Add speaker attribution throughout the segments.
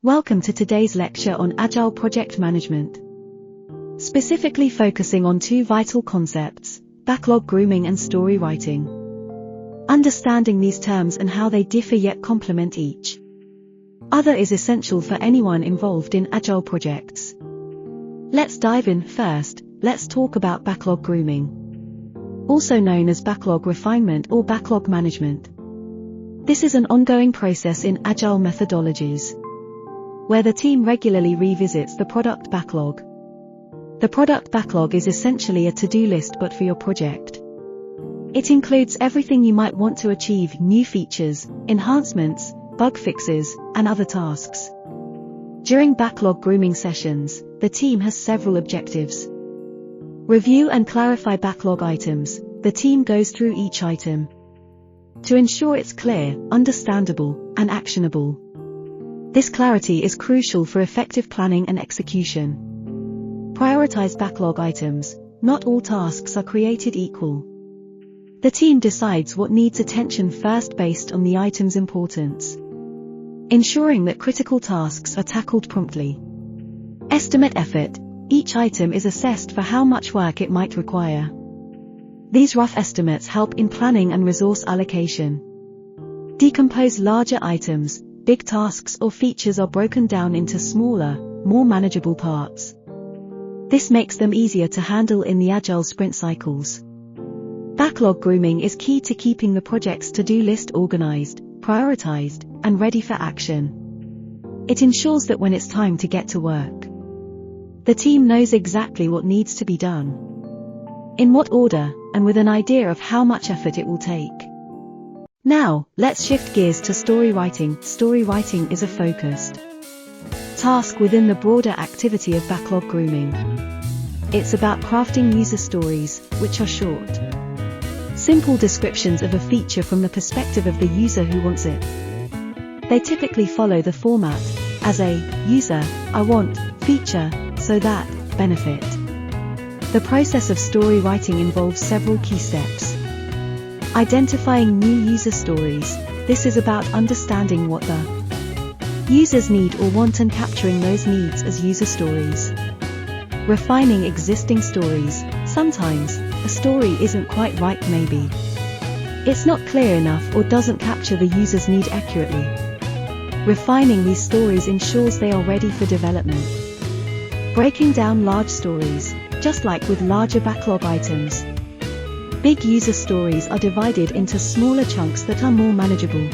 Speaker 1: Welcome to today's lecture on Agile Project Management. Specifically focusing on two vital concepts, backlog grooming and story writing. Understanding these terms and how they differ yet complement each other is essential for anyone involved in Agile projects. Let's dive in. First, let's talk about backlog grooming, also known as backlog refinement or backlog management. This is an ongoing process in Agile methodologies, where the team regularly revisits the product backlog. The product backlog is essentially a to-do list but for your project. It includes everything you might want to achieve: new features, enhancements, bug fixes, and other tasks. During backlog grooming sessions, the team has several objectives. Review and clarify backlog items. The team goes through each item to ensure it's clear, understandable, and actionable. This clarity is crucial for effective planning and execution. Prioritize backlog items. Not all tasks are created equal. The team decides what needs attention first based on the item's importance, ensuring that critical tasks are tackled promptly. Estimate effort. Each item is assessed for how much work it might require. These rough estimates help in planning and resource allocation. Decompose larger items. Big tasks or features are broken down into smaller, more manageable parts. This makes them easier to handle in the Agile sprint cycles. Backlog grooming is key to keeping the project's to-do list organized, prioritized, and ready for action. It ensures that when it's time to get to work, the team knows exactly what needs to be done, in what order, and with an idea of how much effort it will take. Now, let's shift gears to story writing. Story writing is a focused task within the broader activity of backlog grooming. It's about crafting user stories, which are short, simple descriptions of a feature from the perspective of the user who wants it. They typically follow the format, as a user, I want, feature, so that, benefit. The process of story writing involves several key steps. Identifying new user stories. This is about understanding what the users need or want and capturing those needs as user stories. Refining existing stories. Sometimes, a story isn't quite right. Maybe it's not clear enough or doesn't capture the user's need accurately. Refining these stories ensures they are ready for development. Breaking down large stories. Just like with larger backlog items, big user stories are divided into smaller chunks that are more manageable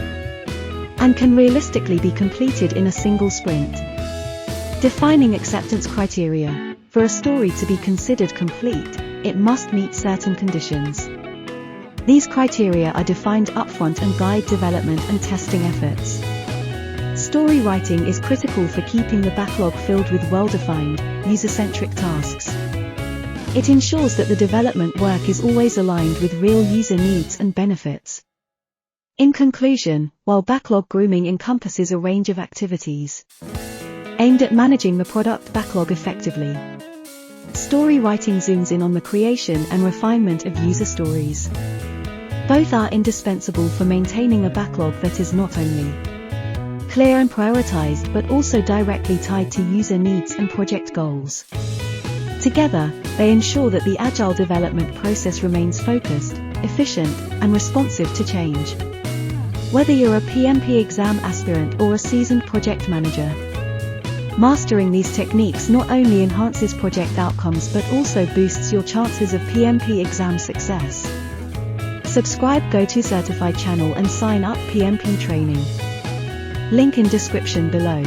Speaker 1: and can realistically be completed in a single sprint. Defining acceptance criteria. For a story to be considered complete, it must meet certain conditions. These criteria are defined upfront and guide development and testing efforts. Story writing is critical for keeping the backlog filled with well-defined, user-centric tasks. It ensures that the development work is always aligned with real user needs and benefits. In conclusion, while backlog grooming encompasses a range of activities aimed at managing the product backlog effectively, story writing zooms in on the creation and refinement of user stories. Both are indispensable for maintaining a backlog that is not only clear and prioritized but also directly tied to user needs and project goals. Together, they ensure that the Agile development process remains focused, efficient, and responsive to change. Whether you're a PMP exam aspirant or a seasoned project manager, mastering these techniques not only enhances project outcomes but also boosts your chances of PMP exam success. Subscribe Gotocertify channel and sign up PMP training. Link in description below.